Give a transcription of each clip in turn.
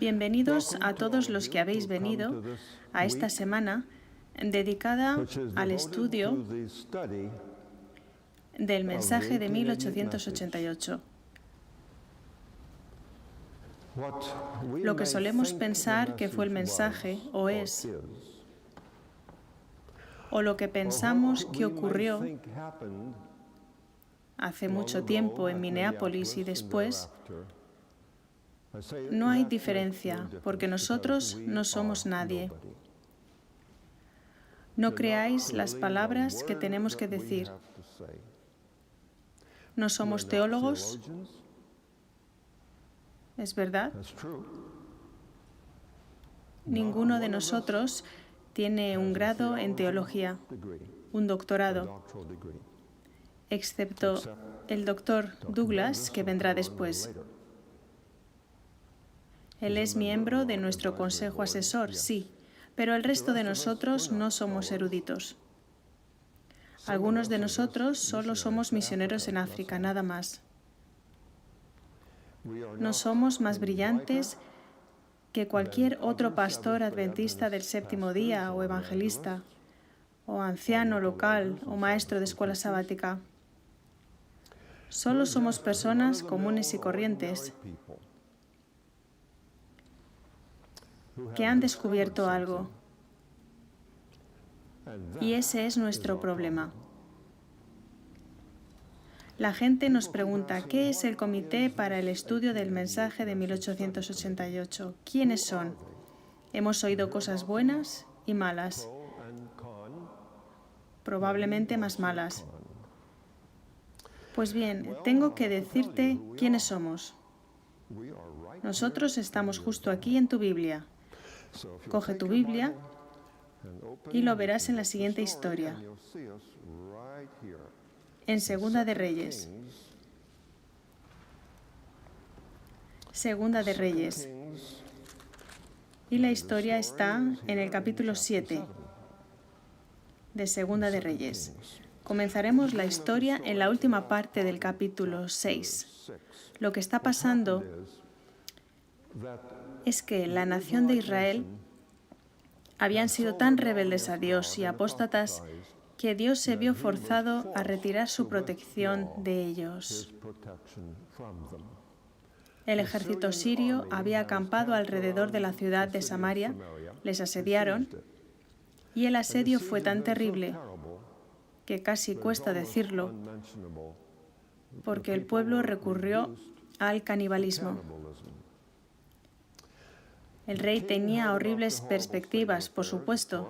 Bienvenidos a todos los que habéis venido a esta semana dedicada al estudio del mensaje de 1888. Lo que solemos pensar que fue el mensaje, o es, o lo que pensamos que ocurrió hace mucho tiempo en Minneapolis y después, no hay diferencia, porque nosotros no somos nadie. No creáis las palabras que tenemos que decir. No somos teólogos, ¿es verdad? Ninguno de nosotros tiene un grado en teología, un doctorado, excepto el doctor Douglas, que vendrá después. Él es miembro de nuestro consejo asesor, sí, pero el resto de nosotros no somos eruditos. Algunos de nosotros solo somos misioneros en África, nada más. No somos más brillantes que cualquier otro pastor adventista del séptimo día o evangelista, o anciano local o maestro de escuela sabática. Solo somos personas comunes y corrientes que han descubierto algo. Y ese es nuestro problema. La gente nos pregunta, ¿qué es el Comité para el Estudio del Mensaje de 1888? ¿Quiénes son? Hemos oído cosas buenas y malas, probablemente más malas. Pues bien, tengo que decirte quiénes somos. Nosotros estamos justo aquí en tu Biblia. Coge tu Biblia y lo verás en la siguiente historia. En Segunda de Reyes. Segunda de Reyes. Y la historia está en el capítulo 7 de Segunda de Reyes. Comenzaremos la historia en la última parte del capítulo 6. Lo que está pasando es que la nación de Israel habían sido tan rebeldes a Dios y apóstatas que Dios se vio forzado a retirar su protección de ellos. El ejército sirio había acampado alrededor de la ciudad de Samaria, les asediaron, y el asedio fue tan terrible que casi cuesta decirlo, porque el pueblo recurrió al canibalismo. El rey tenía horribles perspectivas, por supuesto,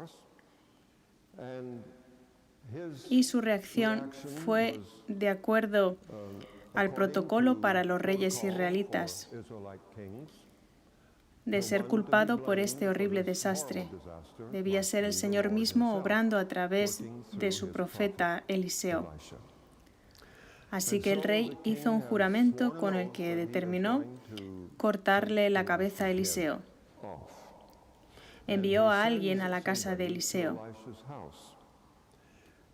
y su reacción fue de acuerdo al protocolo para los reyes israelitas, de ser culpado por este horrible desastre. Debía ser el Señor mismo obrando a través de su profeta Eliseo. Así que el rey hizo un juramento con el que determinó cortarle la cabeza a Eliseo. Envió a alguien a la casa de Eliseo.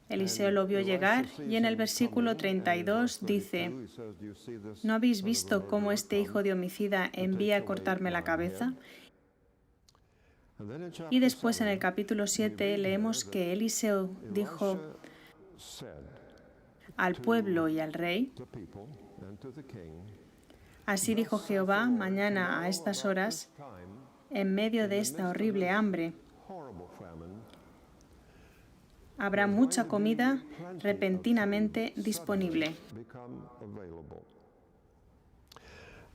Eliseo lo vio llegar y en el versículo 32 dice, ¿no habéis visto cómo este hijo de homicida envía a cortarme la cabeza? Y después en el capítulo 7 leemos que Eliseo dijo al pueblo y al rey, así dijo Jehová, mañana a estas horas, en medio de esta horrible hambre, habrá mucha comida repentinamente disponible.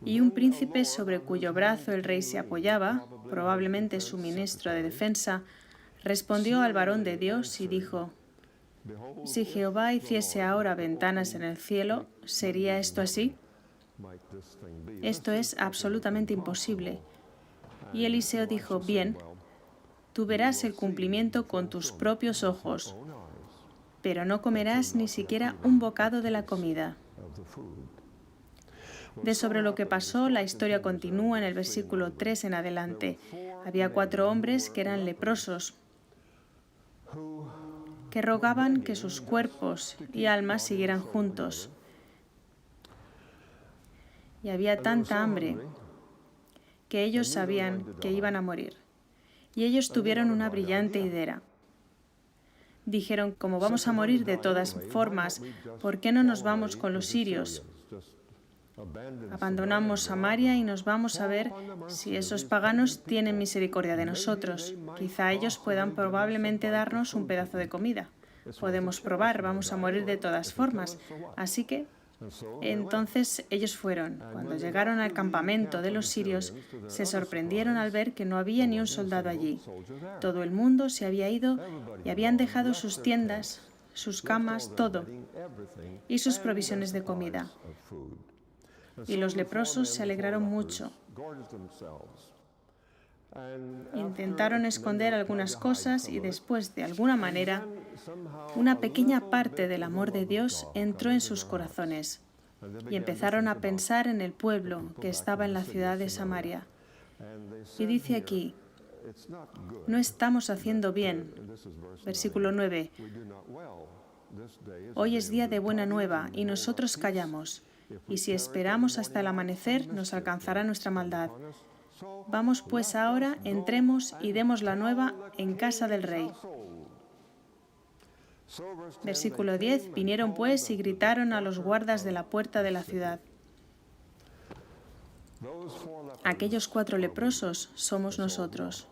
Y un príncipe sobre cuyo brazo el rey se apoyaba, probablemente su ministro de defensa, respondió al varón de Dios y dijo, si Jehová hiciese ahora ventanas en el cielo, ¿sería esto así? Esto es absolutamente imposible. Y Eliseo dijo, bien, tú verás el cumplimiento con tus propios ojos, pero no comerás ni siquiera un bocado de la comida. De sobre lo que pasó, la historia continúa en el versículo 3 en adelante. Había 4 hombres que eran leprosos, que rogaban que sus cuerpos y almas siguieran juntos. Y había tanta hambre que ellos sabían que iban a morir. Y ellos tuvieron una brillante idea. Dijeron, como vamos a morir de todas formas, ¿por qué no nos vamos con los sirios? Abandonamos Samaria y nos vamos a ver si esos paganos tienen misericordia de nosotros. Quizá ellos puedan probablemente darnos un pedazo de comida. Podemos probar, vamos a morir de todas formas. Así que, entonces ellos fueron. Cuando llegaron al campamento de los sirios, se sorprendieron al ver que no había ni un soldado allí. Todo el mundo se había ido y habían dejado sus tiendas, sus camas, todo, y sus provisiones de comida. Y los leprosos se alegraron mucho. Intentaron esconder algunas cosas y después, de alguna manera, una pequeña parte del amor de Dios entró en sus corazones y empezaron a pensar en el pueblo que estaba en la ciudad de Samaria. Y dice aquí, no estamos haciendo bien. Versículo 9. Hoy es día de buena nueva y nosotros callamos. Y si esperamos hasta el amanecer, nos alcanzará nuestra maldad. Vamos pues ahora, entremos y demos la nueva en casa del rey. Versículo 10. Vinieron pues y gritaron a los guardas de la puerta de la ciudad. Aquellos 4 leprosos somos nosotros.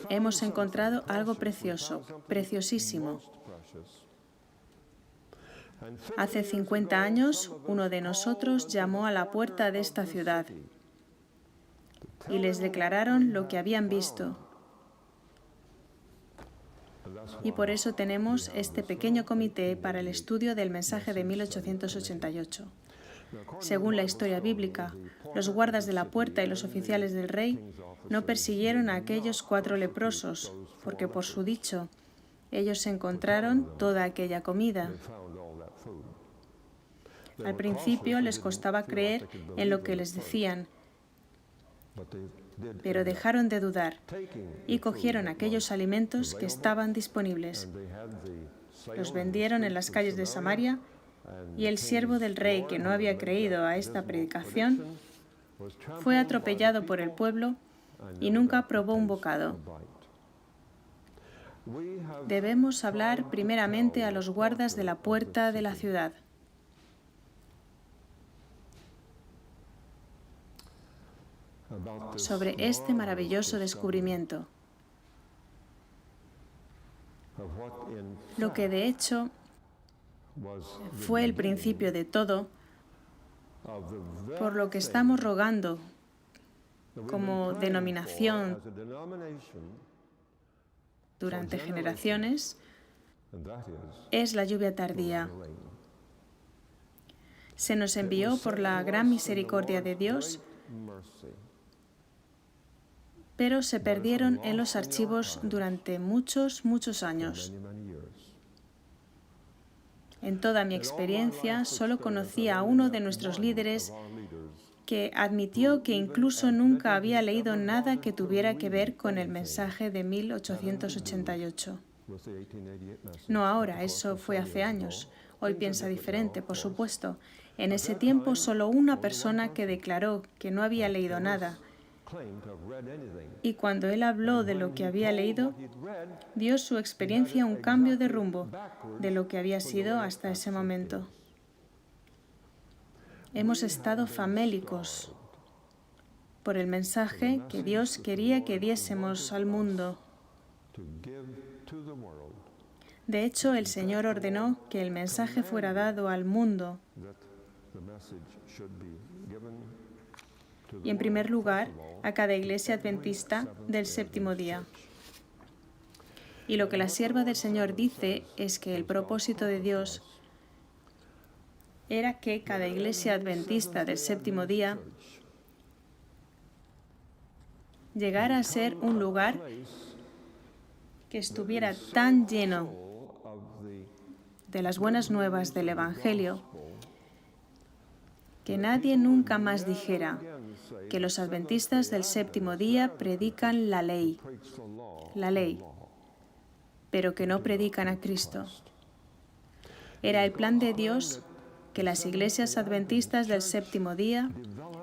Hemos encontrado algo precioso, preciosísimo. Hace 50 años, uno de nosotros llamó a la puerta de esta ciudad y les declararon lo que habían visto. Y por eso tenemos este pequeño comité para el estudio del mensaje de 1888. Según la historia bíblica, los guardas de la puerta y los oficiales del rey no persiguieron a aquellos 4 leprosos, porque por su dicho, ellos encontraron toda aquella comida. Al principio les costaba creer en lo que les decían, pero dejaron de dudar y cogieron aquellos alimentos que estaban disponibles. Los vendieron en las calles de Samaria y el siervo del rey, que no había creído a esta predicación, fue atropellado por el pueblo y nunca probó un bocado. Debemos hablar primeramente a los guardas de la puerta de la ciudad. Sobre este maravilloso descubrimiento, lo que de hecho fue el principio de todo, por lo que estamos rogando como denominación durante generaciones, es la lluvia tardía. Se nos envió por la gran misericordia de Dios, pero se perdieron en los archivos durante muchos, muchos años. En toda mi experiencia, solo conocí a uno de nuestros líderes que admitió que incluso nunca había leído nada que tuviera que ver con el mensaje de 1888. No ahora, eso fue hace años. Hoy piensa diferente, por supuesto. En ese tiempo, solo una persona que declaró que no había leído nada. Y cuando él habló de lo que había leído, dio su experiencia un cambio de rumbo de lo que había sido hasta ese momento. Hemos estado famélicos por el mensaje que Dios quería que diésemos al mundo. De hecho, el Señor ordenó que el mensaje fuera dado al mundo. Y en primer lugar, a cada iglesia adventista del séptimo día. Y lo que la sierva del Señor dice es que el propósito de Dios era que cada iglesia adventista del séptimo día llegara a ser un lugar que estuviera tan lleno de las buenas nuevas del Evangelio que nadie nunca más dijera que los adventistas del séptimo día predican la ley, pero que no predican a Cristo. Era el plan de Dios que las iglesias adventistas del séptimo día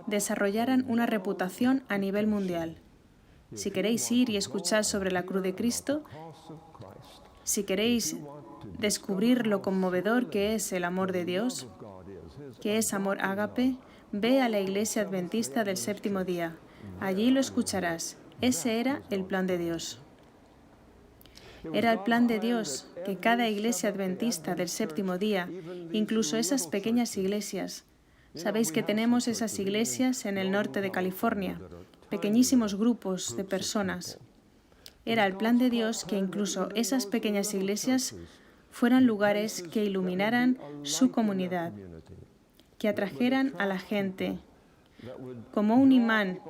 desarrollaran una reputación a nivel mundial. Si queréis ir y escuchar sobre la cruz de Cristo, si queréis descubrir lo conmovedor que es el amor de Dios, que es amor ágape, ve a la iglesia adventista del séptimo día. Allí lo escucharás. Ese era el plan de Dios. Era el plan de Dios que cada iglesia adventista del séptimo día, incluso esas pequeñas iglesias, sabéis que tenemos esas iglesias en el norte de California, pequeñísimos grupos de personas. Era el plan de Dios que incluso esas pequeñas iglesias fueran lugares que iluminaran su comunidad, que atrajeran a la gente como un imán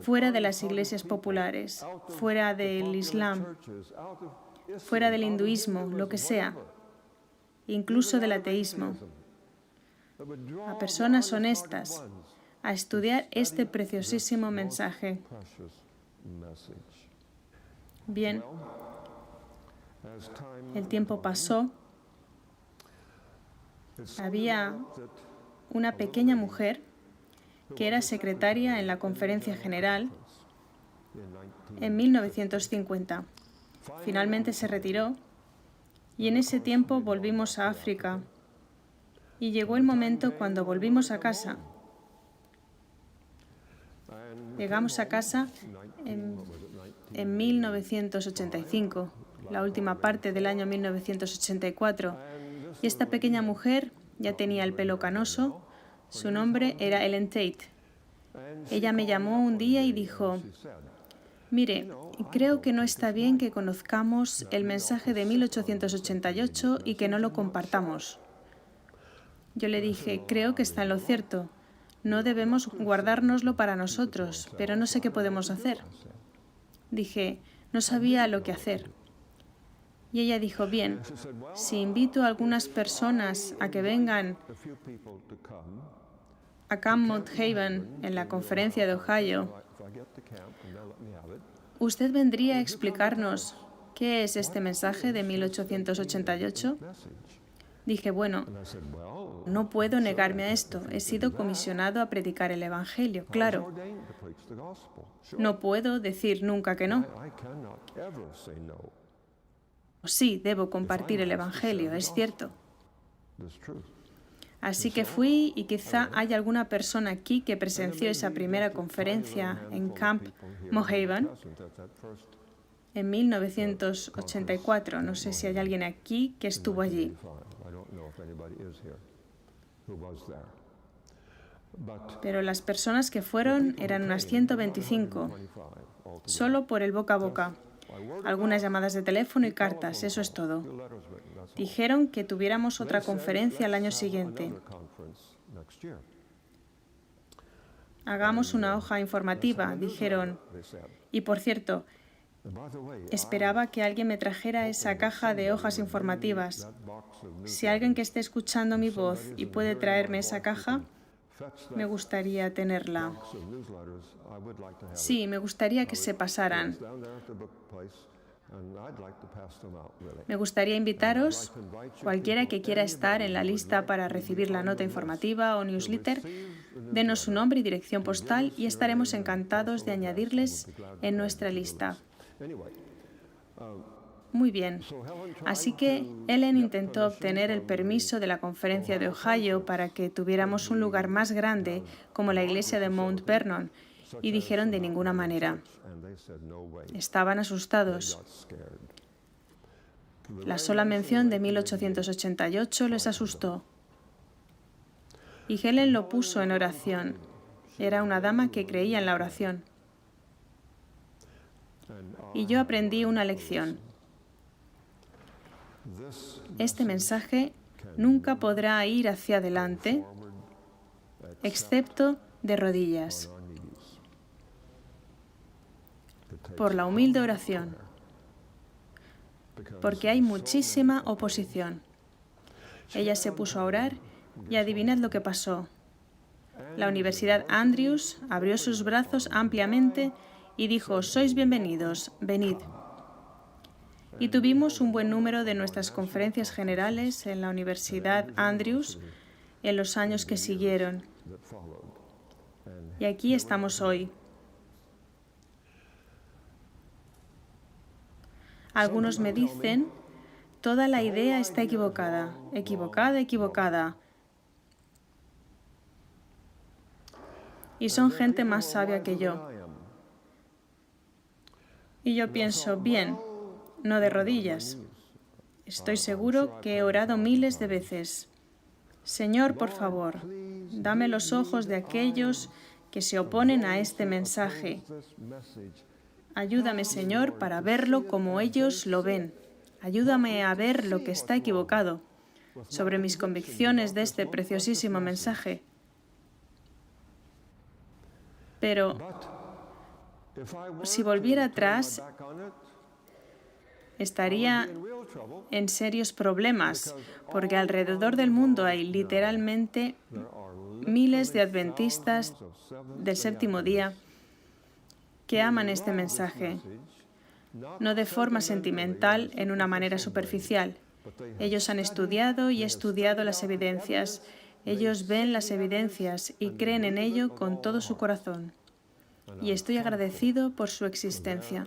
fuera de las iglesias populares, fuera del Islam, fuera del hinduismo, lo que sea, incluso del ateísmo, a personas honestas a estudiar este preciosísimo mensaje. Bien, el tiempo pasó. Había una pequeña mujer que era secretaria en la Conferencia General en 1950. Finalmente se retiró y en ese tiempo volvimos a África. Y llegó el momento cuando volvimos a casa. Llegamos a casa en 1985, la última parte del año 1984. Y esta pequeña mujer ya tenía el pelo canoso. Su nombre era Ellen Tate. Ella me llamó un día y dijo: mire, creo que no está bien que conozcamos el mensaje de 1888 y que no lo compartamos. Yo le dije: creo que está en lo cierto. No debemos guardárnoslo para nosotros, pero no sé qué podemos hacer. Dije: no sabía lo que hacer. Y ella dijo: bien, si invito a algunas personas a que vengan a Camp Mount Haven en la conferencia de Ohio, ¿usted vendría a explicarnos qué es este mensaje de 1888? Dije: bueno, no puedo negarme a esto. He sido comisionado a predicar el Evangelio, claro. No puedo decir nunca que no. Sí, debo compartir el Evangelio, es cierto. Así que fui, y quizá haya alguna persona aquí que presenció esa primera conferencia en Camp Mount Haven en 1984. No sé si hay alguien aquí que estuvo allí. Pero las personas que fueron eran unas 125, solo por el boca a boca. Algunas llamadas de teléfono y cartas, eso es todo. Dijeron que tuviéramos otra conferencia al año siguiente. Hagamos una hoja informativa, dijeron. Y por cierto, esperaba que alguien me trajera esa caja de hojas informativas. Si alguien que esté escuchando mi voz y puede traerme esa caja, me gustaría tenerla. Sí, me gustaría que se pasaran. Me gustaría invitaros, cualquiera que quiera estar en la lista para recibir la nota informativa o newsletter, denos su nombre y dirección postal y estaremos encantados de añadirles en nuestra lista. Muy bien. Así que Ellen intentó obtener el permiso de la conferencia de Ohio para que tuviéramos un lugar más grande como la iglesia de Mount Vernon, y dijeron: de ninguna manera. Estaban asustados. La sola mención de 1888 les asustó. Y Helen lo puso en oración. Era una dama que creía en la oración. Y yo aprendí una lección. Este mensaje nunca podrá ir hacia adelante, excepto de rodillas, por la humilde oración, porque hay muchísima oposición. Ella se puso a orar y adivinad lo que pasó. La Universidad Andrews abrió sus brazos ampliamente y dijo: sois bienvenidos, venid. Y tuvimos un buen número de nuestras conferencias generales en la Universidad Andrews en los años que siguieron. Y aquí estamos hoy. Algunos me dicen, toda la idea está equivocada, equivocada, equivocada. Y son gente más sabia que yo. Y yo pienso, bien, no de rodillas. Estoy seguro que he orado miles de veces. Señor, por favor, dame los ojos de aquellos que se oponen a este mensaje. Ayúdame, Señor, para verlo como ellos lo ven. Ayúdame a ver lo que está equivocado sobre mis convicciones de este preciosísimo mensaje. Pero si volviera atrás, estaría en serios problemas, porque alrededor del mundo hay literalmente miles de adventistas del séptimo día que aman este mensaje, no de forma sentimental, en una manera superficial. Ellos han estudiado y estudiado las evidencias. Ellos ven las evidencias y creen en ello con todo su corazón. Y estoy agradecido por su existencia.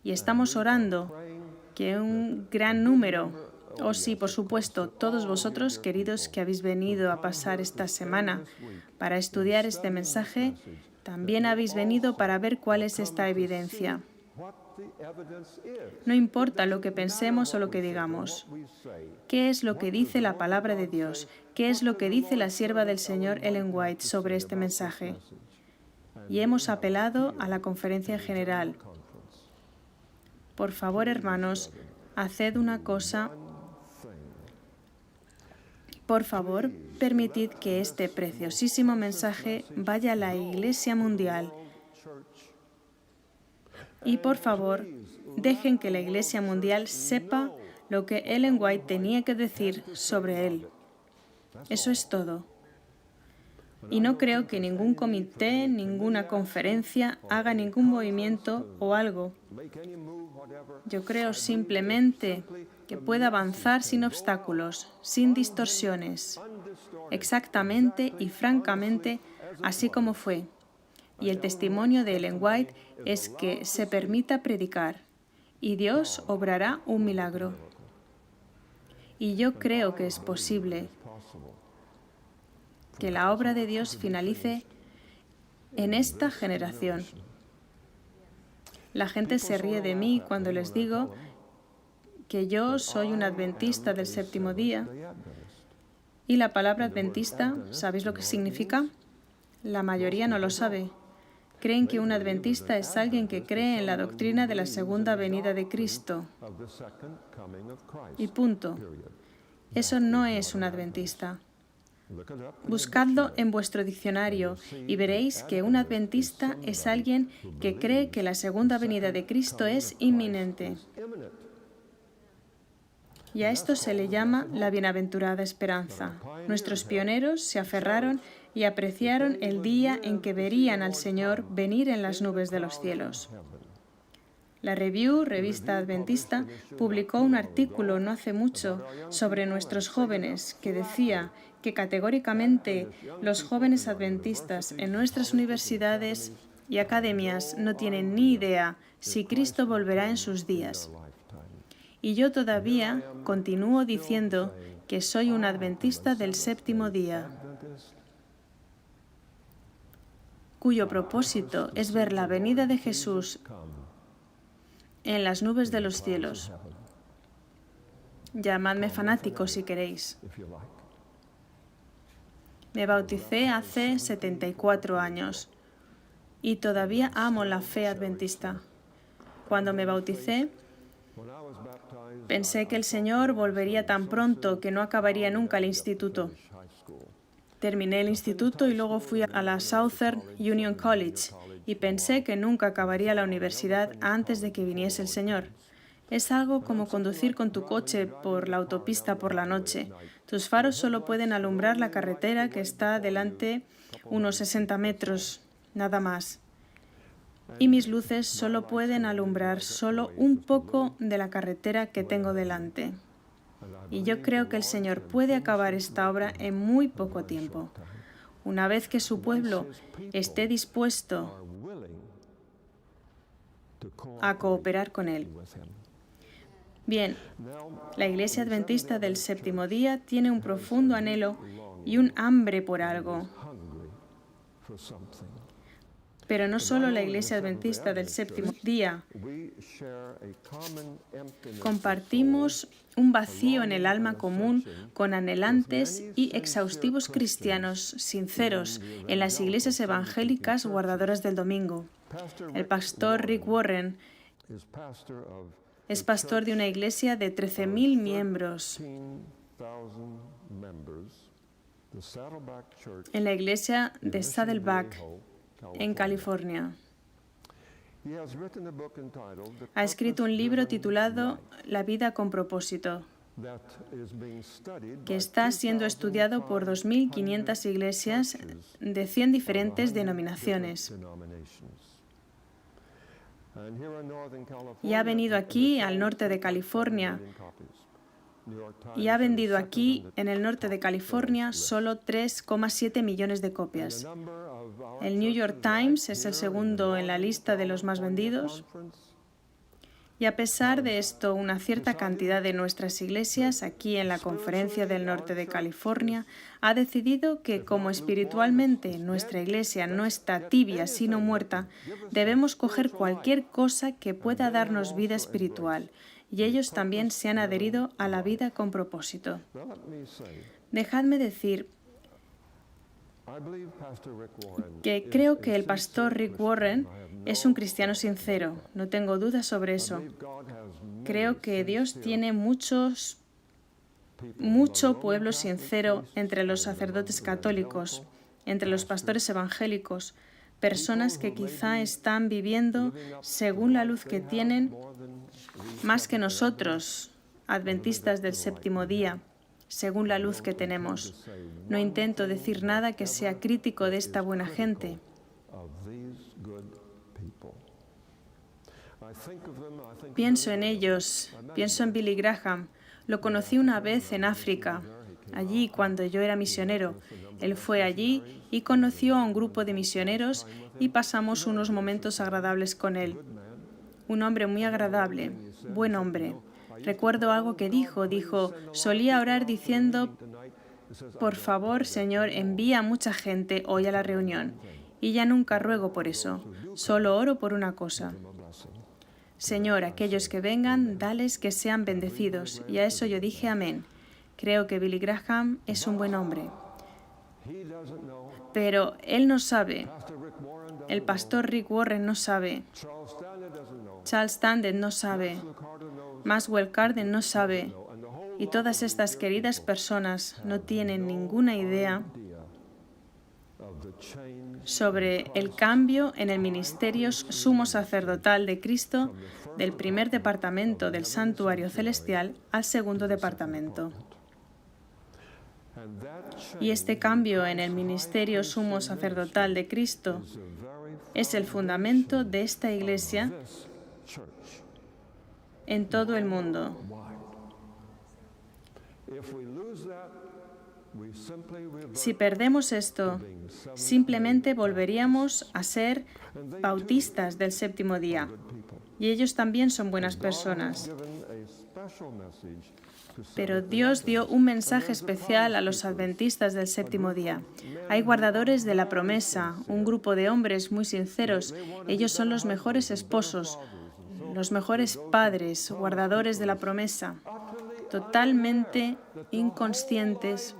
Y estamos orando que un gran número, sí, por supuesto, todos vosotros, queridos, que habéis venido a pasar esta semana para estudiar este mensaje, también habéis venido para ver cuál es esta evidencia. No importa lo que pensemos o lo que digamos. ¿Qué es lo que dice la palabra de Dios? ¿Qué es lo que dice la sierva del Señor Ellen White sobre este mensaje? Y hemos apelado a la conferencia general. Por favor, hermanos, haced una cosa. Por favor, permitid que este preciosísimo mensaje vaya a la Iglesia Mundial. Y por favor, dejen que la Iglesia Mundial sepa lo que Ellen White tenía que decir sobre él. Eso es todo. Y no creo que ningún comité, ninguna conferencia haga ningún movimiento o algo. Yo creo simplemente que pueda avanzar sin obstáculos, sin distorsiones, exactamente y francamente así como fue. Y el testimonio de Ellen White es que se permita predicar y Dios obrará un milagro. Y yo creo que es posible que la obra de Dios finalice en esta generación. La gente se ríe de mí cuando les digo que yo soy un adventista del séptimo día. Y la palabra adventista, ¿sabéis lo que significa? La mayoría no lo sabe. Creen que un adventista es alguien que cree en la doctrina de la segunda venida de Cristo. Y punto. Eso no es un adventista. Buscadlo en vuestro diccionario y veréis que un adventista es alguien que cree que la segunda venida de Cristo es inminente. Y a esto se le llama la bienaventurada esperanza. Nuestros pioneros se aferraron y apreciaron el día en que verían al Señor venir en las nubes de los cielos. La revista adventista, publicó un artículo no hace mucho sobre nuestros jóvenes que decía que categóricamente los jóvenes adventistas en nuestras universidades y academias no tienen ni idea si Cristo volverá en sus días. Y yo todavía continúo diciendo que soy un adventista del séptimo día, cuyo propósito es ver la venida de Jesús en las nubes de los cielos. Llamadme fanático si queréis. Me bauticé hace 74 años y todavía amo la fe adventista. Cuando me bauticé, pensé que el Señor volvería tan pronto que no acabaría nunca el instituto. Terminé el instituto y luego fui a la Southern Union College y pensé que nunca acabaría la universidad antes de que viniese el Señor. Es algo como conducir con tu coche por la autopista por la noche. Tus faros solo pueden alumbrar la carretera que está delante unos 60 metros, nada más. Y mis luces solo pueden alumbrar solo un poco de la carretera que tengo delante. Y yo creo que el Señor puede acabar esta obra en muy poco tiempo, una vez que su pueblo esté dispuesto a cooperar con Él. Bien, la Iglesia Adventista del Séptimo Día tiene un profundo anhelo y un hambre por algo. Pero no solo la Iglesia Adventista del Séptimo Día. Compartimos un vacío en el alma común con anhelantes y exhaustivos cristianos sinceros en las iglesias evangélicas guardadoras del domingo. El pastor Rick Warren es pastor de una iglesia de 13,000 miembros en la iglesia de Saddleback, en California. Ha escrito un libro titulado La vida con propósito, que está siendo estudiado por 2.500 iglesias de 100 diferentes denominaciones. Y ha venido aquí, al norte de California, y ha vendido aquí, en el norte de California, solo 3,7 millones de copias. El New York Times es el segundo en la lista de los más vendidos. Y a pesar de esto, una cierta cantidad de nuestras iglesias, aquí en la Conferencia del Norte de California, ha decidido que, como espiritualmente nuestra iglesia no está tibia sino muerta, debemos coger cualquier cosa que pueda darnos vida espiritual. Y ellos también se han adherido a la vida con propósito. Dejadme decir que creo que el pastor Rick Warren es un cristiano sincero, no tengo dudas sobre eso. Creo que Dios tiene mucho pueblo sincero entre los sacerdotes católicos, entre los pastores evangélicos, personas que quizá están viviendo según la luz que tienen más que nosotros, adventistas del séptimo día, según la luz que tenemos. No intento decir nada que sea crítico de esta buena gente. Pienso en ellos, pienso en Billy Graham. Lo conocí una vez en África, allí cuando yo era misionero. Él fue allí y conoció a un grupo de misioneros y pasamos unos momentos agradables con él. Un hombre muy agradable, buen hombre. Recuerdo algo que dijo, solía orar diciendo, por favor, Señor, envía a mucha gente hoy a la reunión. Y ya nunca ruego por eso, solo oro por una cosa. Señor, aquellos que vengan, dales que sean bendecidos. Y a eso yo dije amén. Creo que Billy Graham es un buen hombre. Pero él no sabe. El pastor Rick Warren no sabe. Charles Tander no sabe. Maxwell Carden no sabe. Y todas estas queridas personas no tienen ninguna idea sobre el cambio en el ministerio sumo sacerdotal de Cristo del primer departamento del santuario celestial al segundo departamento. Y este cambio en el ministerio sumo sacerdotal de Cristo es el fundamento de esta iglesia en todo el mundo. Si perdemos esto, simplemente volveríamos a ser bautistas del séptimo día. Y ellos también son buenas personas. Pero Dios dio un mensaje especial a los adventistas del séptimo día. Hay guardadores de la promesa, un grupo de hombres muy sinceros. Ellos son los mejores esposos, los mejores padres, guardadores de la promesa, totalmente inconscientes,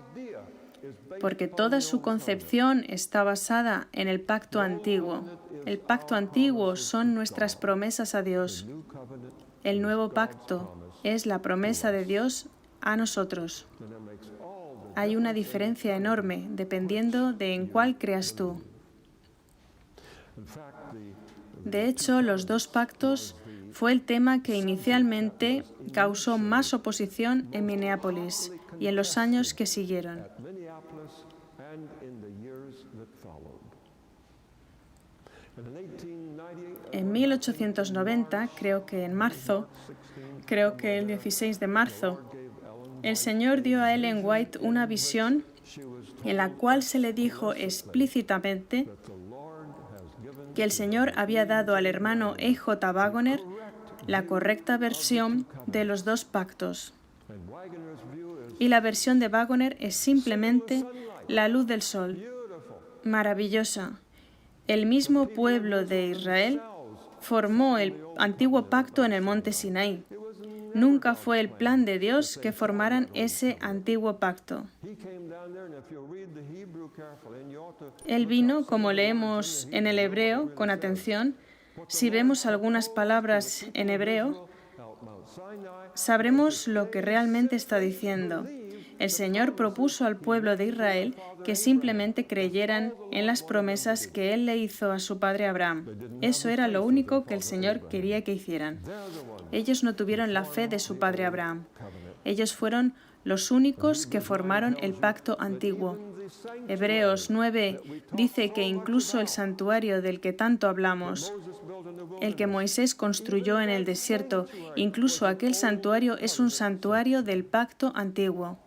porque toda su concepción está basada en el pacto antiguo. El pacto antiguo son nuestras promesas a Dios. El nuevo pacto es la promesa de Dios a nosotros. Hay una diferencia enorme dependiendo de en cuál creas tú. De hecho, los dos pactos fue el tema que inicialmente causó más oposición en Minneapolis y en los años que siguieron. En 1890, creo que el 16 de marzo, El Señor dio a Ellen White una visión en la cual se le dijo explícitamente que el Señor había dado al hermano E.J. Waggoner la correcta versión de los dos pactos. Y la versión de Waggoner es simplemente la luz del sol. Maravillosa. El mismo pueblo de Israel formó el antiguo pacto en el monte Sinaí. Nunca fue el plan de Dios que formaran ese antiguo pacto. Él vino, como leemos en el hebreo, con atención. Si vemos algunas palabras en hebreo, sabremos lo que realmente está diciendo. El Señor propuso al pueblo de Israel que simplemente creyeran en las promesas que Él le hizo a su padre Abraham. Eso era lo único que el Señor quería que hicieran. Ellos no tuvieron la fe de su padre Abraham. Ellos fueron los únicos que formaron el pacto antiguo. Hebreos 9 dice que incluso el santuario del que tanto hablamos, el que Moisés construyó en el desierto, incluso aquel santuario es un santuario del pacto antiguo.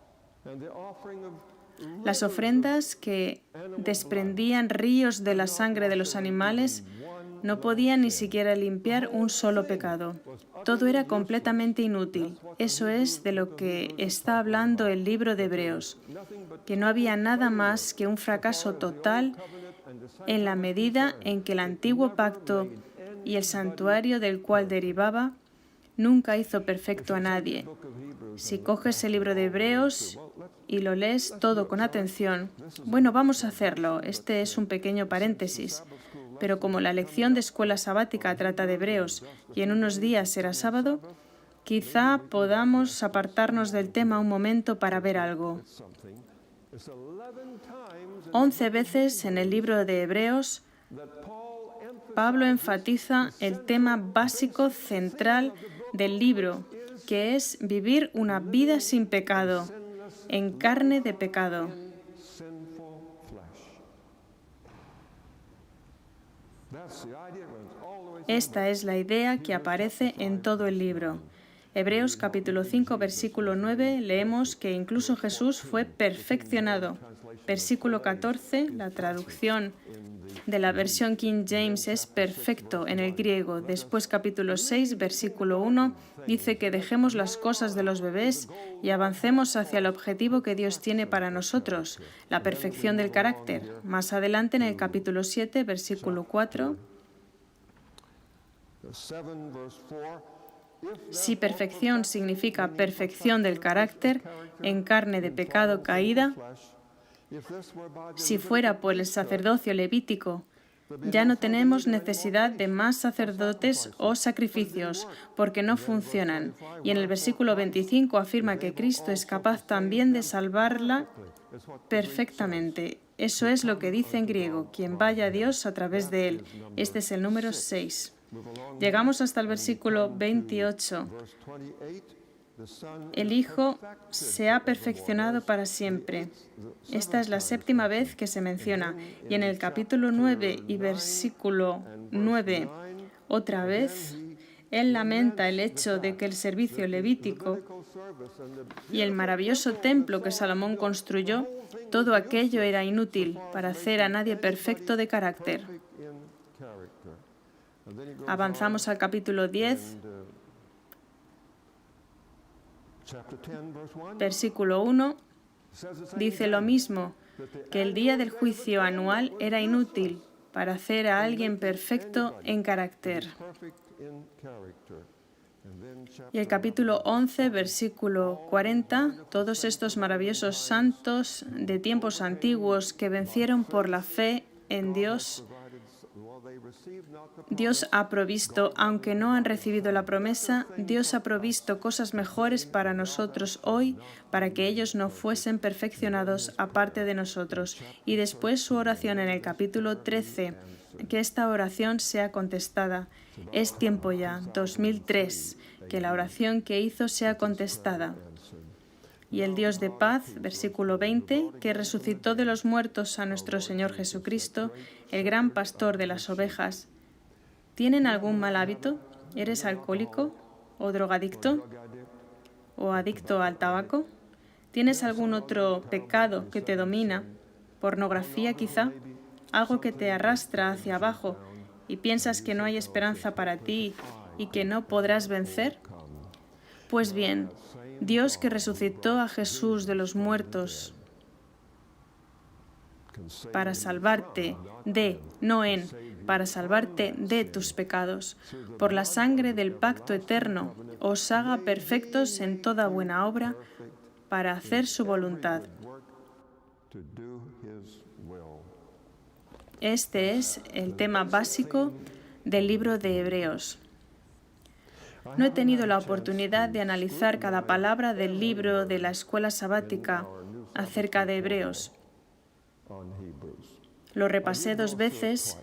Las ofrendas que desprendían ríos de la sangre de los animales no podían ni siquiera limpiar un solo pecado. Todo era completamente inútil. Eso es de lo que está hablando el libro de Hebreos, que no había nada más que un fracaso total en la medida en que el antiguo pacto y el santuario del cual derivaba nunca hizo perfecto a nadie. Si coges el libro de Hebreos y lo lees todo con atención, bueno, vamos a hacerlo. Este es un pequeño paréntesis. Pero como la lección de escuela sabática trata de Hebreos y en unos días será sábado, quizá podamos apartarnos del tema un momento para ver algo. 11 veces en el libro de Hebreos, Pablo enfatiza el tema básico central del libro, que es vivir una vida sin pecado, en carne de pecado. Esta es la idea que aparece en todo el libro. Hebreos capítulo 5, versículo 9, leemos que incluso Jesús fue perfeccionado. Versículo 14, la traducción de la versión King James es perfecto en el griego. Después capítulo 6, versículo 1, dice que dejemos las cosas de los bebés y avancemos hacia el objetivo que Dios tiene para nosotros, la perfección del carácter. Más adelante en el capítulo 7, versículo 4, si perfección significa perfección del carácter en carne de pecado caída, si fuera por el sacerdocio levítico, ya no tenemos necesidad de más sacerdotes o sacrificios, porque no funcionan. Y en el versículo 25 afirma que Cristo es capaz también de salvarla perfectamente. Eso es lo que dice en griego, quien vaya a Dios a través de él. Este es el número 6. Llegamos hasta el versículo 28. El Hijo se ha perfeccionado para siempre. Esta es la 7ª vez que se menciona. Y en el capítulo 9 y versículo 9, otra vez, él lamenta el hecho de que el servicio levítico y el maravilloso templo que Salomón construyó, todo aquello era inútil para hacer a nadie perfecto de carácter. Avanzamos al capítulo 10, versículo 1, dice lo mismo, que el día del juicio anual era inútil para hacer a alguien perfecto en carácter. Y el capítulo 11, versículo 40, todos estos maravillosos santos de tiempos antiguos que vencieron por la fe en Dios, Dios ha provisto, aunque no han recibido la promesa, Dios ha provisto cosas mejores para nosotros hoy, para que ellos no fuesen perfeccionados aparte de nosotros. Y después su oración en el capítulo 13, que esta oración sea contestada. Es tiempo ya, 2003, que la oración que hizo sea contestada. Y el Dios de paz, versículo 20, que resucitó de los muertos a nuestro Señor Jesucristo, el gran pastor de las ovejas. ¿Tienen algún mal hábito? ¿Eres alcohólico o drogadicto o adicto al tabaco? ¿Tienes algún otro pecado que te domina? ¿Pornografía quizá? ¿Algo que te arrastra hacia abajo y piensas que no hay esperanza para ti y que no podrás vencer? Pues bien, Dios que resucitó a Jesús de los muertos para salvarte para salvarte de tus pecados, por la sangre del pacto eterno, os haga perfectos en toda buena obra para hacer su voluntad. Este es el tema básico del libro de Hebreos. No he tenido la oportunidad de analizar cada palabra del libro de la escuela sabática acerca de Hebreos. Lo repasé 2 veces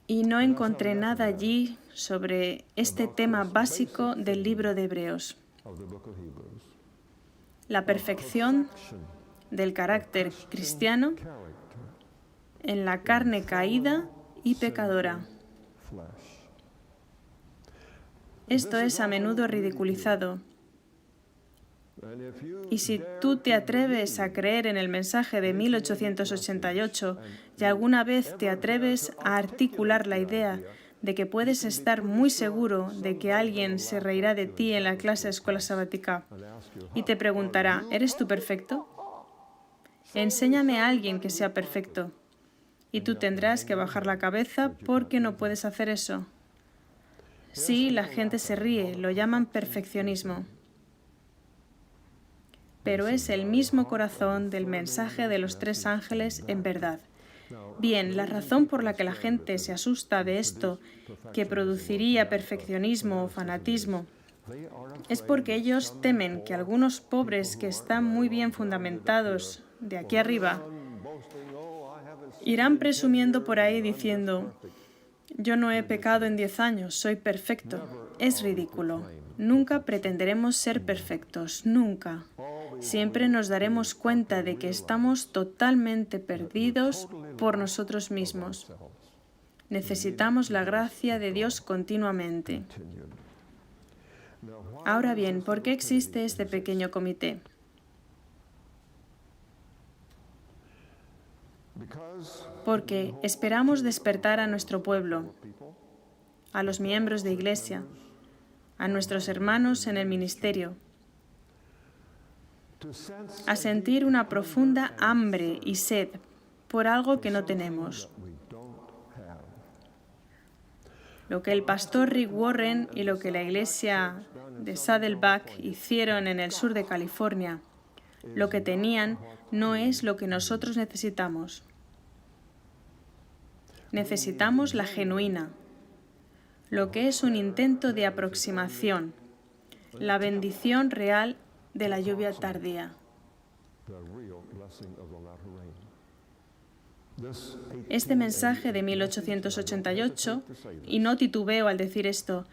y no encontré nada allí sobre este tema básico del libro de Hebreos. La perfección del carácter cristiano en la carne caída y pecadora. Esto es a menudo ridiculizado. Y si tú te atreves a creer en el mensaje de 1888 y alguna vez te atreves a articular la idea de que puedes estar muy seguro de que alguien se reirá de ti en la clase de escuela sabática y te preguntará, ¿eres tú perfecto? Enséñame a alguien que sea perfecto. Y tú tendrás que bajar la cabeza porque no puedes hacer eso. Sí, la gente se ríe, lo llaman perfeccionismo. Pero es el mismo corazón del mensaje de los 3 ángeles en verdad. Bien, la razón por la que la gente se asusta de esto, que produciría perfeccionismo o fanatismo, es porque ellos temen que algunos pobres que están muy bien fundamentados de aquí arriba irán presumiendo por ahí diciendo: yo no he pecado en 10 años, soy perfecto. Es ridículo. Nunca pretenderemos ser perfectos, nunca. Siempre nos daremos cuenta de que estamos totalmente perdidos por nosotros mismos. Necesitamos la gracia de Dios continuamente. Ahora bien, ¿por qué existe este pequeño comité? Porque esperamos despertar a nuestro pueblo, a los miembros de iglesia, a nuestros hermanos en el ministerio, a sentir una profunda hambre y sed por algo que no tenemos. Lo que el pastor Rick Warren y lo que la iglesia de Saddleback hicieron en el sur de California, lo que tenían no es lo que nosotros necesitamos. Necesitamos la genuina, lo que es un intento de aproximación, la bendición real de la lluvia tardía. Este mensaje de 1888, y no titubeo al decir esto,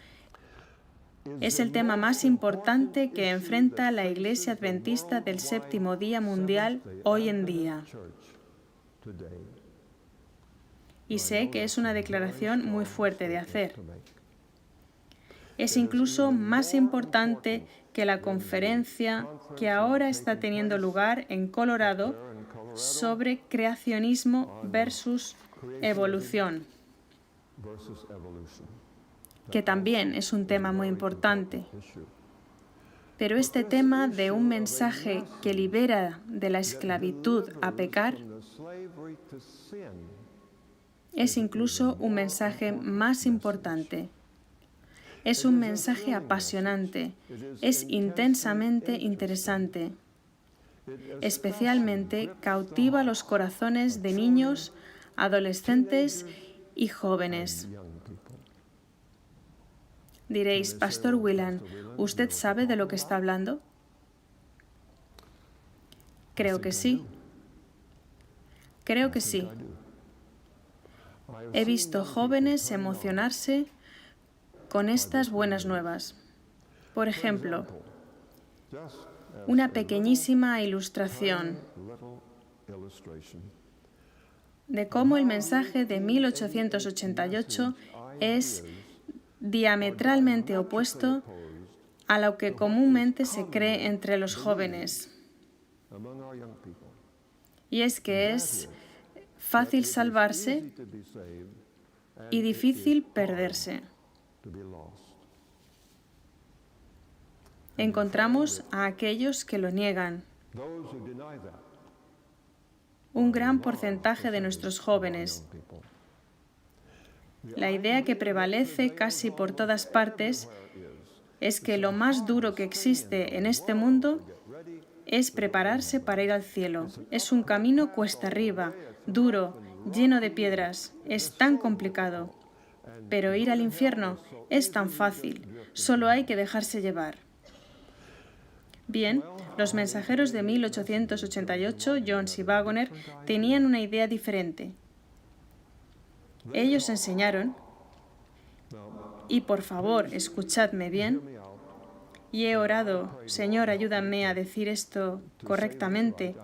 es el tema más importante que enfrenta la Iglesia Adventista del Séptimo Día Mundial hoy en día. Y sé que es una declaración muy fuerte de hacer. Es incluso más importante que la conferencia que ahora está teniendo lugar en Colorado sobre creacionismo versus evolución, que también es un tema muy importante. Pero este tema de un mensaje que libera de la esclavitud a pecar es incluso un mensaje más importante. Es un mensaje apasionante, es intensamente interesante. Especialmente cautiva los corazones de niños, adolescentes y jóvenes. Diréis, Pastor Whelan, ¿usted sabe de lo que está hablando? Creo que sí. Creo que sí. He visto jóvenes emocionarse con estas buenas nuevas. Por ejemplo, una pequeñísima ilustración de cómo el mensaje de 1888 es diametralmente opuesto a lo que comúnmente se cree entre los jóvenes. Y es que es fácil salvarse y difícil perderse. Encontramos a aquellos que lo niegan. Un gran porcentaje de nuestros jóvenes. La idea que prevalece casi por todas partes es que lo más duro que existe en este mundo es prepararse para ir al cielo. Es un camino cuesta arriba, duro, lleno de piedras. Es tan complicado. Pero ir al infierno es tan fácil. Solo hay que dejarse llevar. Bien, los mensajeros de 1888, Jones y Waggoner, tenían una idea diferente. Ellos enseñaron, y por favor, escuchadme bien, y he orado, Señor, ayúdame a decir esto correctamente.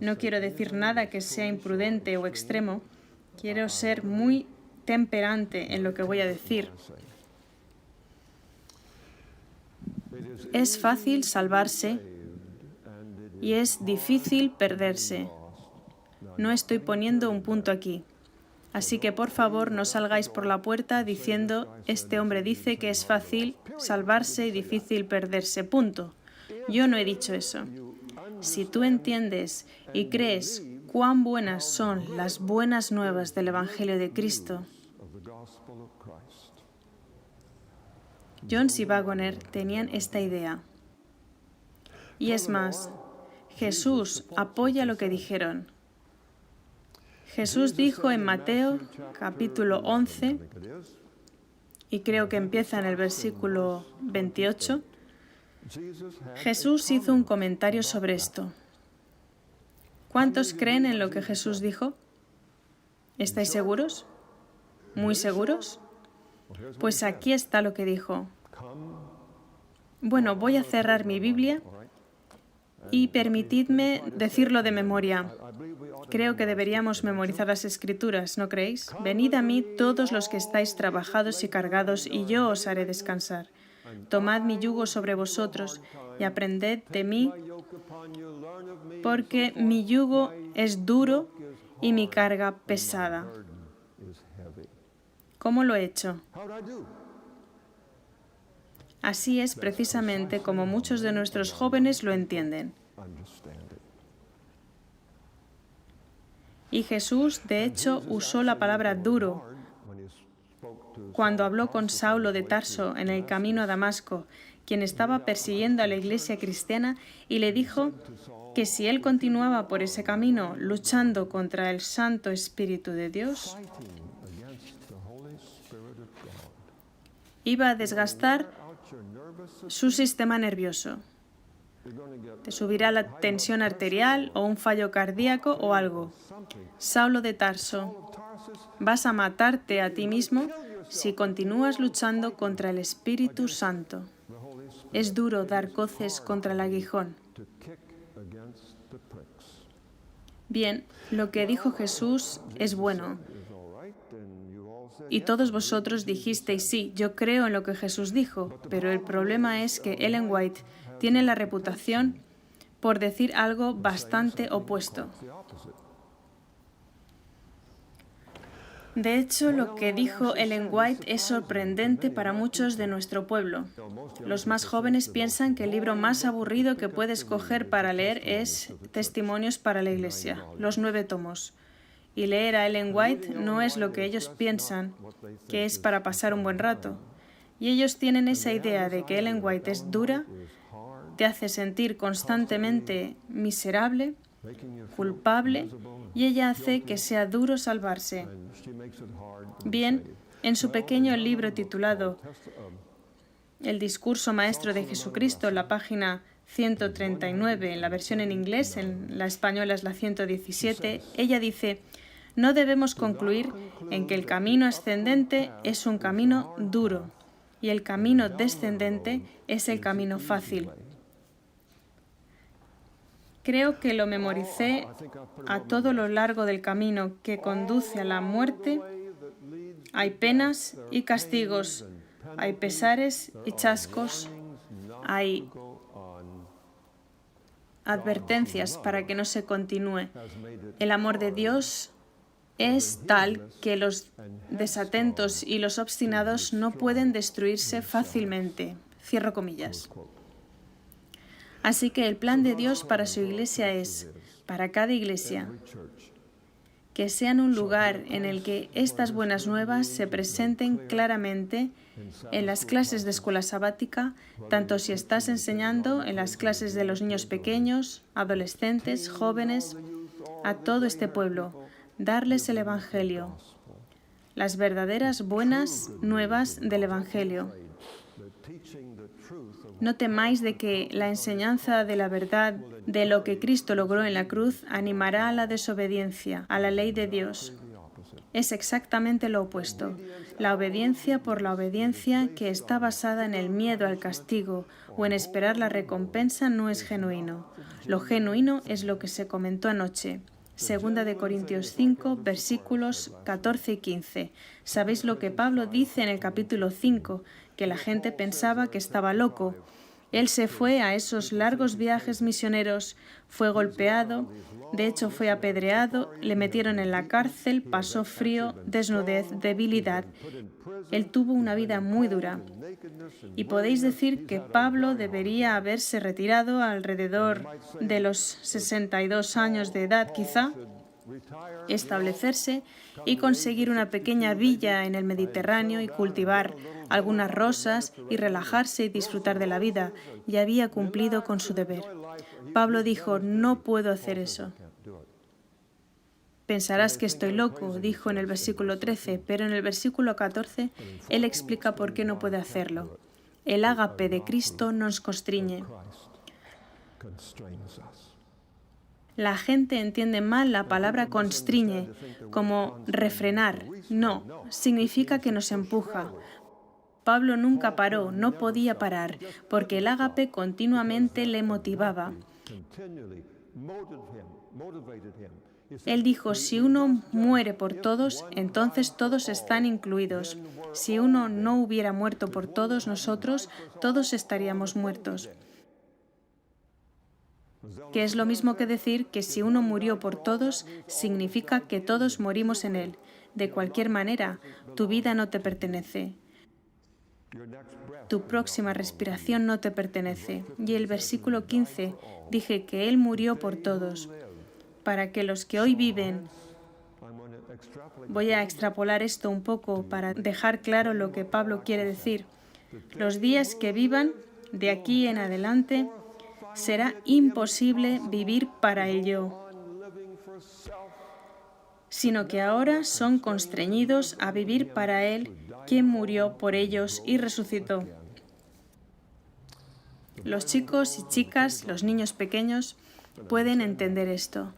No quiero decir nada que sea imprudente o extremo. Quiero ser muy temperante en lo que voy a decir. Es fácil salvarse y es difícil perderse. No estoy poniendo un punto aquí. Así que por favor no salgáis por la puerta diciendo, este hombre dice que es fácil salvarse y difícil perderse. Punto. Yo no he dicho eso. Si tú entiendes y crees cuán buenas son las buenas nuevas del Evangelio de Cristo, Jones y Waggoner tenían esta idea. Y es más, Jesús apoya lo que dijeron. Jesús dijo en Mateo capítulo 11, y creo que empieza en el versículo 28, Jesús hizo un comentario sobre esto. ¿Cuántos creen en lo que Jesús dijo? ¿Estáis seguros? ¿Muy seguros? Pues aquí está lo que dijo. Bueno, voy a cerrar mi Biblia y permitidme decirlo de memoria. Creo que deberíamos memorizar las Escrituras, ¿no creéis? Venid a mí todos los que estáis trabajados y cargados, y yo os haré descansar. Tomad mi yugo sobre vosotros y aprended de mí, porque mi yugo es duro y mi carga pesada. ¿Cómo lo he hecho? Así es precisamente como muchos de nuestros jóvenes lo entienden. Y Jesús, de hecho, usó la palabra duro cuando habló con Saulo de Tarso en el camino a Damasco, quien estaba persiguiendo a la iglesia cristiana, y le dijo que si él continuaba por ese camino luchando contra el Santo Espíritu de Dios, iba a desgastar su sistema nervioso. Te subirá la tensión arterial o un fallo cardíaco o algo. Saulo de Tarso, vas a matarte a ti mismo si continúas luchando contra el Espíritu Santo. Es duro dar coces contra el aguijón. Bien, lo que dijo Jesús es bueno. Y todos vosotros dijisteis, sí, yo creo en lo que Jesús dijo, pero el problema es que Ellen White tiene la reputación por decir algo bastante opuesto. De hecho, lo que dijo Ellen White es sorprendente para muchos de nuestro pueblo. Los más jóvenes piensan que el libro más aburrido que puedes coger para leer es Testimonios para la Iglesia, los 9 tomos. Y leer a Ellen White no es lo que ellos piensan, que es para pasar un buen rato. Y ellos tienen esa idea de que Ellen White es dura, te hace sentir constantemente miserable, culpable, y ella hace que sea duro salvarse. Bien, en su pequeño libro titulado El discurso maestro de Jesucristo, la página 139, en la versión en inglés, en la española es la 117, ella dice: no debemos concluir en que el camino ascendente es un camino duro y el camino descendente es el camino fácil. Creo que lo memoricé a todo lo largo del camino que conduce a la muerte. Hay penas y castigos, hay pesares y chascos, hay advertencias para que no se continúe. El amor de Dios es tal que los desatentos y los obstinados no pueden destruirse fácilmente. Cierro comillas. Así que el plan de Dios para su iglesia es, para cada iglesia, que sean un lugar en el que estas buenas nuevas se presenten claramente en las clases de escuela sabática, tanto si estás enseñando en las clases de los niños pequeños, adolescentes, jóvenes, a todo este pueblo, darles el Evangelio, las verdaderas buenas nuevas del Evangelio. No temáis de que la enseñanza de la verdad de lo que Cristo logró en la cruz animará a la desobediencia, a la ley de Dios. Es exactamente lo opuesto. La obediencia por la obediencia que está basada en el miedo al castigo o en esperar la recompensa no es genuino. Lo genuino es lo que se comentó anoche. 2 Corintios 5, versículos 14 y 15. ¿Sabéis lo que Pablo dice en el capítulo 5? Que la gente pensaba que estaba loco. Él se fue a esos largos viajes misioneros, fue golpeado, de hecho fue apedreado, le metieron en la cárcel, pasó frío, desnudez, debilidad. Él tuvo una vida muy dura. Y podéis decir que Pablo debería haberse retirado alrededor de los 62 años de edad, quizá, establecerse y conseguir una pequeña villa en el Mediterráneo y cultivar algunas rosas y relajarse y disfrutar de la vida, y había cumplido con su deber. Pablo dijo, no puedo hacer eso. Pensarás que estoy loco, dijo en el versículo 13, pero en el versículo 14 él explica por qué no puede hacerlo. El ágape de Cristo nos constriñe. La gente entiende mal la palabra constriñe como refrenar. No, significa que nos empuja. Pablo nunca paró, no podía parar, porque el ágape continuamente le motivaba. Él dijo, si uno muere por todos, entonces todos están incluidos. Si uno no hubiera muerto por todos nosotros, todos estaríamos muertos. Que es lo mismo que decir que si uno murió por todos, significa que todos morimos en él. De cualquier manera, tu vida no te pertenece. Tu próxima respiración no te pertenece. Y el versículo 15 dije que Él murió por todos, para que los que hoy viven... Voy a extrapolar esto un poco para dejar claro lo que Pablo quiere decir. Los días que vivan, de aquí en adelante, será imposible vivir para el yo, sino que ahora son constreñidos a vivir para Él, quien murió por ellos y resucitó. Los chicos y chicas, los niños pequeños, pueden entender esto.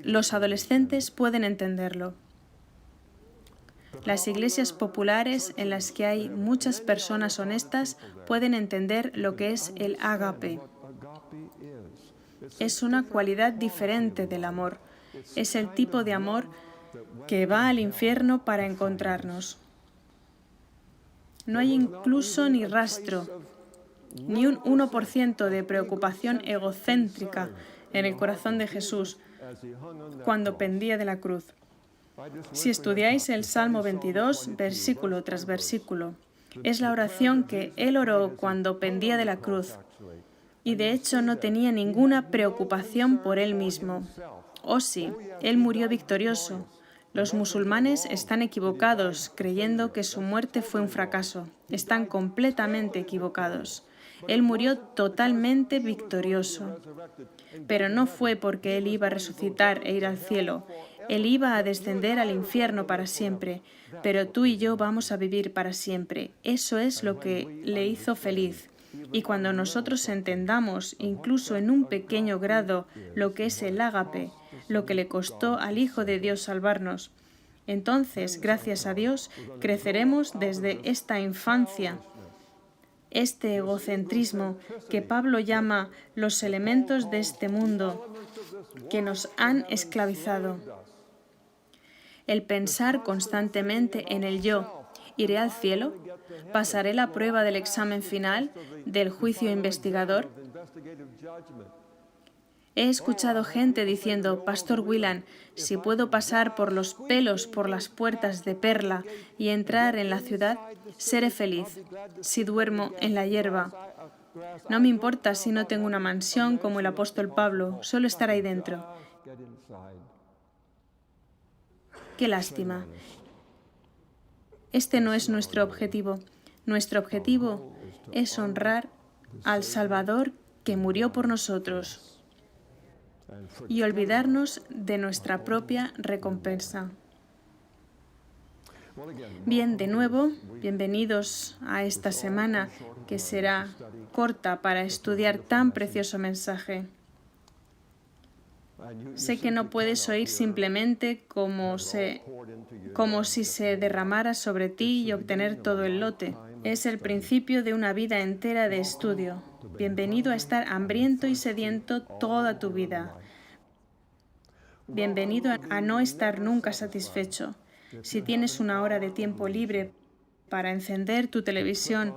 Los adolescentes pueden entenderlo. Las iglesias populares en las que hay muchas personas honestas pueden entender lo que es el ágape. Es una cualidad diferente del amor. Es el tipo de amor que va al infierno para encontrarnos. No hay incluso ni rastro, ni un 1% de preocupación egocéntrica en el corazón de Jesús cuando pendía de la cruz. Si estudiáis el Salmo 22, versículo tras versículo, es la oración que Él oró cuando pendía de la cruz. Y de hecho no tenía ninguna preocupación por Él mismo. Oh sí, Él murió victorioso. Los musulmanes están equivocados creyendo que su muerte fue un fracaso. Están completamente equivocados. Él murió totalmente victorioso. Pero no fue porque Él iba a resucitar e ir al cielo. Él iba a descender al infierno para siempre, pero tú y yo vamos a vivir para siempre. Eso es lo que le hizo feliz. Y cuando nosotros entendamos, incluso en un pequeño grado, lo que es el ágape, lo que le costó al Hijo de Dios salvarnos, entonces, gracias a Dios, creceremos desde esta infancia. Este egocentrismo que Pablo llama los elementos de este mundo que nos han esclavizado. El pensar constantemente en el yo, ¿Iré al cielo? ¿Pasaré la prueba del examen final, del juicio investigador? He escuchado gente diciendo, Pastor Willan, si puedo pasar por los pelos por las puertas de perla y entrar en la ciudad, seré feliz. Si duermo en la hierba, no me importa si no tengo una mansión como el apóstol Pablo, solo estar ahí dentro. Qué lástima. Este no es nuestro objetivo. Nuestro objetivo es honrar al Salvador que murió por nosotros y olvidarnos de nuestra propia recompensa. Bien, de nuevo, bienvenidos a esta semana que será corta para estudiar tan precioso mensaje. Sé que no puedes oír simplemente como si se derramara sobre ti y obtener todo el lote. Es el principio de una vida entera de estudio. Bienvenido a estar hambriento y sediento toda tu vida. Bienvenido a no estar nunca satisfecho. Si tienes una hora de tiempo libre para encender tu televisión,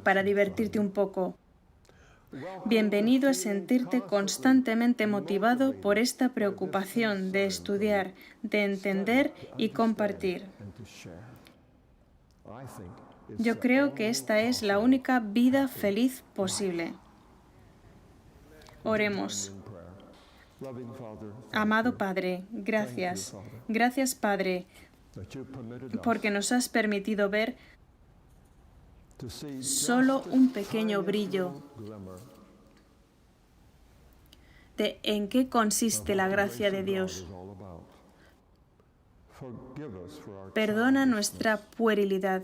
para divertirte un poco, bienvenido a sentirte constantemente motivado por esta preocupación de estudiar, de entender y compartir. Yo creo que esta es la única vida feliz posible. Oremos. Amado Padre, gracias. Gracias, Padre, porque nos has permitido ver solo un pequeño brillo de en qué consiste la gracia de Dios. Perdona nuestra puerilidad.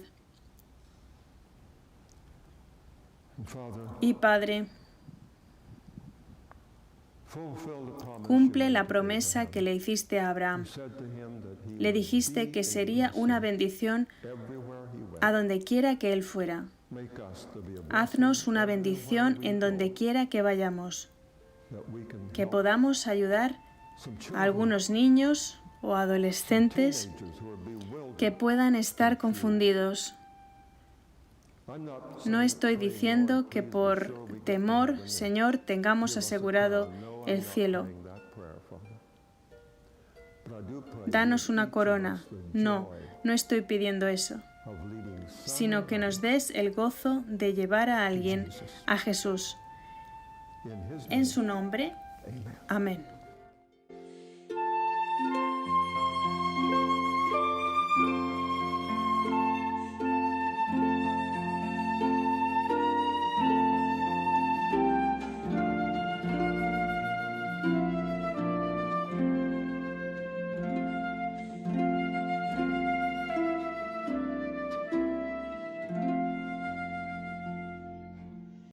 Y Padre, cumple la promesa que le hiciste a Abraham. Le dijiste que sería una bendición a donde quiera que él fuera. Haznos una bendición en donde quiera que vayamos, que podamos ayudar a algunos niños o adolescentes que puedan estar confundidos. No estoy diciendo que por temor, Señor, tengamos asegurado el cielo. Danos una corona. No, no estoy pidiendo eso, sino que nos des el gozo de llevar a alguien a Jesús. En su nombre, amén.